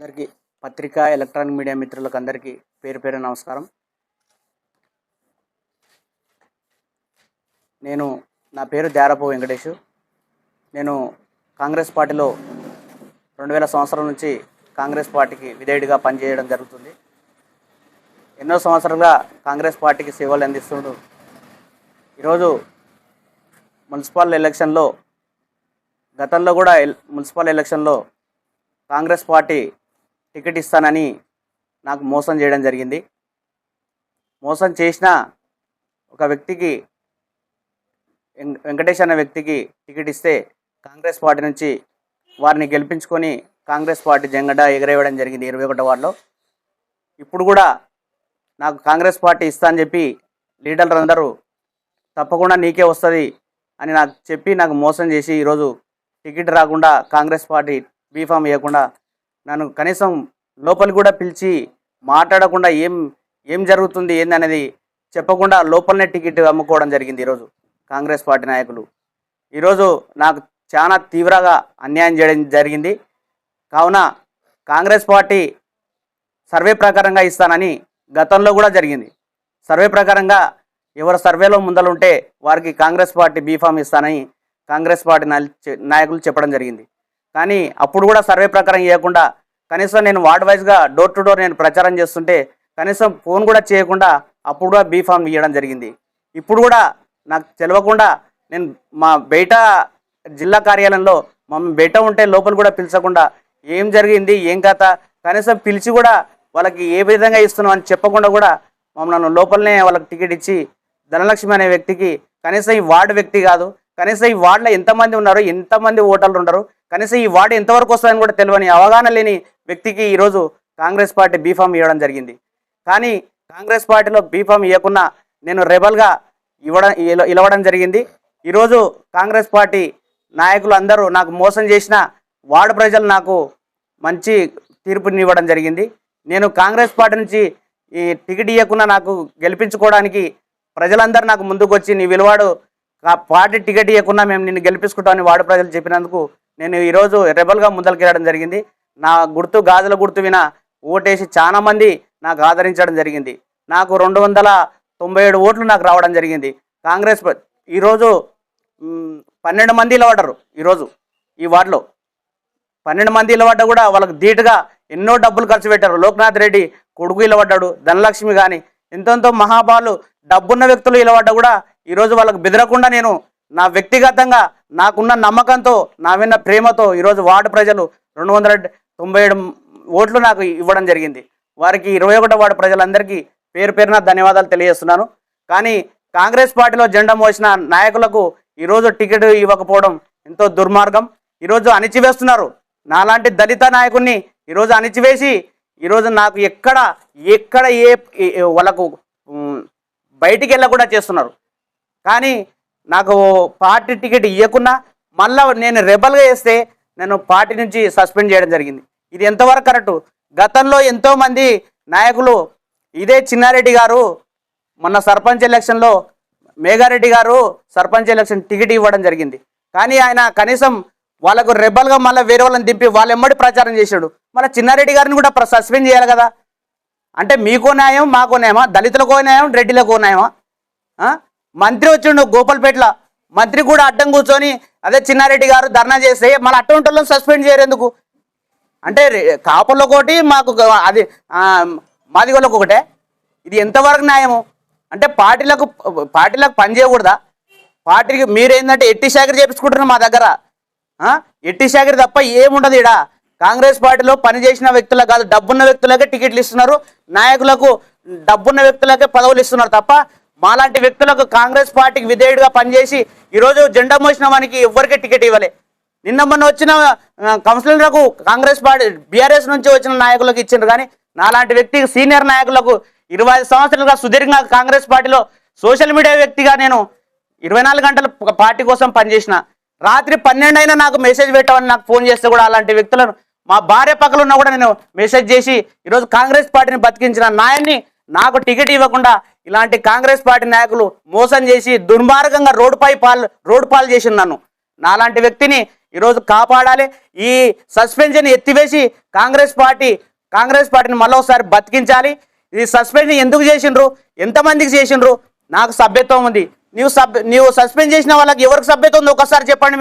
అందరికీ పత్రికా electronic media మిత్రులకు అందరికీ పేరు పేరు నమస్కారం. నా పేరు ధ్యారపు వెంకటేష్. నేను కాంగ్రెస్ పార్టీలో 2000 సంవత్సరాల నుంచి కాంగ్రెస్ పార్టీకి విధేయుడిగా పనిచేయడం జరుగుతుంది. ఎన్నో సంవత్సరాలుగా కాంగ్రెస్ పార్టీకి సేవలు అందిస్తుంటూ ఈరోజు మున్సిపల్ ఎలక్షన్లో గతంలో కూడా మున్సిపల్ ఎలక్షన్లో కాంగ్రెస్ పార్టీ టికెట్ ఇస్తానని నాకు మోసం చేయడం జరిగింది. మోసం చేసిన ఒక వ్యక్తికి, వెంకటేష్ అనే వ్యక్తికి టికెట్ ఇస్తే కాంగ్రెస్ పార్టీ నుంచి వారిని గెలిపించుకొని కాంగ్రెస్ పార్టీ జెండా ఎగరేయడం జరిగింది 21వ వార్డులో. ఇప్పుడు కూడా నాకు కాంగ్రెస్ పార్టీ ఇస్తా అని చెప్పి లీడర్లు అందరూ తప్పకుండా నీకే వస్తుంది అని నాకు చెప్పి నాకు మోసం చేసి ఈరోజు టికెట్ రాకుండా కాంగ్రెస్ పార్టీ బీఫామ్ ఇవ్వకుండా నన్ను కనీసం లోపలికి కూడా పిలిచి మాట్లాడకుండా ఏం జరుగుతుంది ఏందనేది చెప్పకుండా లోపలనే టికెట్ అమ్ముకోవడం జరిగింది. ఈరోజు కాంగ్రెస్ పార్టీ నాయకులు ఈరోజు నాకు చాలా తీవ్రంగా అన్యాయం చేయడం జరిగింది. కావున కాంగ్రెస్ పార్టీ సర్వే ప్రకారంగా ఇస్తానని గతంలో కూడా జరిగింది. సర్వే ప్రకారంగా ఎవరు సర్వేలో ముందలుంటే వారికి కాంగ్రెస్ పార్టీ బీఫామ్ ఇస్తానని కాంగ్రెస్ పార్టీ నాయకులు చెప్పడం జరిగింది. కానీ అప్పుడు కూడా సర్వే ప్రకారం ఇవ్వకుండా కనీసం నేను వార్డ్ వైజ్గా డోర్ టు డోర్ నేను ప్రచారం చేస్తుంటే కనీసం ఫోన్ కూడా చేయకుండా అప్పుడు కూడా బీఫామ్ ఇవ్వడం జరిగింది. ఇప్పుడు కూడా నాకు తెలియకుండా నేను మా బయట జిల్లా కార్యాలయంలో మమ్మల్ని బయట ఉంటే లోపల కూడా పిలిచకుండా ఏం జరిగింది ఏం కథ కనీసం పిలిచి కూడా వాళ్ళకి ఏ విధంగా ఇస్తున్నాం అని చెప్పకుండా కూడా మమ్మల్ని లోపలనే వాళ్ళకి టికెట్ ఇచ్చి ధనలక్ష్మి అనే వ్యక్తికి కనీసం ఈ వార్డు వ్యక్తి కాదు, కనీసం ఈ వార్డులో ఎంతమంది ఉన్నారు, ఎంతమంది ఓటర్లు ఉన్నారు, కనీసం ఈ వార్డు ఎంతవరకు వస్తుందని కూడా తెలియని అవగాహన లేని వ్యక్తికి ఈరోజు కాంగ్రెస్ పార్టీ బీఫామ్ ఇవ్వడం జరిగింది. కానీ కాంగ్రెస్ పార్టీలో బీఫామ్ ఇవ్వకుండా నేను రెబల్గా ఇవ్వడం జరిగింది. ఈరోజు కాంగ్రెస్ పార్టీ నాయకులు అందరూ నాకు మోసం చేసిన వార్డు ప్రజలు నాకు మంచి తీర్పుని ఇవ్వడం జరిగింది. నేను కాంగ్రెస్ పార్టీ నుంచి ఈ టికెట్ ఇవ్వకుండా నాకు గెలిపించుకోవడానికి ప్రజలందరూ నాకు ముందుకు వచ్చి నీ విలువాడు పార్టీ టికెట్ ఇవ్వకుండా మేము నిన్ను గెలిపించుకుంటామని వార్డు ప్రజలు చెప్పినందుకు నేను ఈరోజు రెబల్గా ముందరికి వెళ్ళడం జరిగింది. నా గుర్తు గాజుల గుర్తు విన ఓటేసి చాలామంది నాకు ఆదరించడం జరిగింది. నాకు 297 ఓట్లు నాకు రావడం జరిగింది. కాంగ్రెస్ ఈరోజు 12 మంది ఇలవడ్డారు. ఈరోజు ఈ వార్డులో 12 మంది ఇలవడ్డా కూడా వాళ్ళకు ధీటుగా ఎన్నో డబ్బులు ఖర్చు పెట్టారు. లోక్నాథ్ రెడ్డి కొడుకు ఇలవడ్డాడు, ధనలక్ష్మి కానీ ఎంతెంతో మహాబాలు డబ్బున్న వ్యక్తులు ఇలవడ్డా కూడా ఈరోజు వాళ్ళకు బెదరకుండా నేను నా వ్యక్తిగతంగా నాకున్న నమ్మకంతో నా విన్న ప్రేమతో ఈరోజు వార్డు ప్రజలు 297 ఓట్లు నాకు ఇవ్వడం జరిగింది. వారికి 21వ వార్డు ప్రజలందరికీ పేరు పేరున ధన్యవాదాలు తెలియజేస్తున్నాను. కానీ కాంగ్రెస్ పార్టీలో జెండా మోసిన నాయకులకు ఈరోజు టికెట్ ఇవ్వకపోవడం ఎంతో దుర్మార్గం. ఈరోజు అణిచివేస్తున్నారు. నాలాంటి దళిత నాయకుడిని ఈరోజు అణిచివేసి ఈరోజు నాకు ఎక్కడ వాళ్ళకు బయటికి వెళ్ళకుండా చేస్తున్నారు. కానీ నాకు పార్టీ టికెట్ ఇవ్వకుండా మళ్ళీ నేను రెబల్గా వేస్తే నేను పార్టీ నుంచి సస్పెండ్ చేయడం జరిగింది. ఇది ఎంతవరకు కరెక్టు? గతంలో ఎంతోమంది నాయకులు ఇదే చిన్నారెడ్డి గారు మొన్న సర్పంచ్ ఎలక్షన్లో మేఘారెడ్డి గారు సర్పంచ్ ఎలక్షన్ టికెట్ ఇవ్వడం జరిగింది. కానీ ఆయన కనీసం వాళ్ళకు రెబల్గా మళ్ళీ వేరే వాళ్ళని దింపి వాళ్ళు ఎమ్మడి ప్రచారం చేశాడు. మళ్ళీ చిన్నారెడ్డి గారిని కూడా సస్పెండ్ చేయాలి కదా. అంటే మీకో న్యాయం మాకో న్యాయమా? దళితులకో న్యాయం, రెడ్డిలకో న్యాయమా? మంత్రి వచ్చిండు గోపాల్పేటలో, మంత్రి కూడా అడ్డం కూర్చొని అదే చిన్నారెడ్డి గారు ధర్నా చేస్తే మళ్ళీ అటువంటి వాళ్ళని సస్పెండ్ చేయరు ఎందుకు? అంటే కాపులకు ఒకటి మాకు అది మాదిగోళ్ళకు ఒకటే. ఇది ఎంతవరకు న్యాయము? అంటే పార్టీలకు పని చేయకూడదా? పార్టీకి మీరేంటంటే ఎట్టి శాఖరి చేపించుకుంటున్నారు మా దగ్గర. ఎట్టి శాఖరి తప్ప ఏముండదు ఈడ. కాంగ్రెస్ పార్టీలో పనిచేసిన వ్యక్తులకు కాదు, డబ్బున్న వ్యక్తులకే టికెట్లు ఇస్తున్నారు, నాయకులకు డబ్బున్న వ్యక్తులకే పదవులు ఇస్తున్నారు తప్ప మాలాంటి వ్యక్తులకు కాంగ్రెస్ పార్టీకి విధేయుడిగా పనిచేసి ఈరోజు జెండా మోసిన వానికి ఎవరికే టికెట్ ఇవ్వలే. నిన్న మొన్న వచ్చిన కౌన్సిలర్లకు కాంగ్రెస్ పార్టీ బీఆర్ఎస్ నుంచి వచ్చిన నాయకులకు ఇచ్చిండ్రు. కానీ నాలాంటి వ్యక్తికి సీనియర్ నాయకులకు 25 సంవత్సరాలుగా సుదీర్ఘంగా కాంగ్రెస్ పార్టీలో సోషల్ మీడియా వ్యక్తిగా నేను 24 గంటలు పార్టీ కోసం పనిచేసిన. రాత్రి 12 అయినా నాకు మెసేజ్ పెట్టామని నాకు ఫోన్ చేస్తే కూడా అలాంటి వ్యక్తులను మా భార్య పక్కన ఉన్నా కూడా నేను మెసేజ్ చేసి ఈరోజు కాంగ్రెస్ పార్టీని బతికించిన నాయన్ని నాకు టికెట్ ఇవ్వకుండా ఇలాంటి కాంగ్రెస్ పార్టీ నాయకులు మోసం చేసి దుర్మార్గంగా రోడ్డు పాలు చేసిన నన్ను నాలాంటి వ్యక్తిని ఈరోజు కాపాడాలి. ఈ సస్పెన్షన్ ఎత్తివేసి కాంగ్రెస్ పార్టీని మళ్ళీ ఒకసారి బతికించాలి. ఈ సస్పెన్షన్ ఎందుకు చేసిండ్రు, ఎంతమందికి చేసిండ్రు? నాకు సభ్యత్వం ఉంది. నీవు సస్పెండ్ చేసిన వాళ్ళకి ఎవరికి సభ్యత్వం ఉంది ఒకసారి చెప్పండి.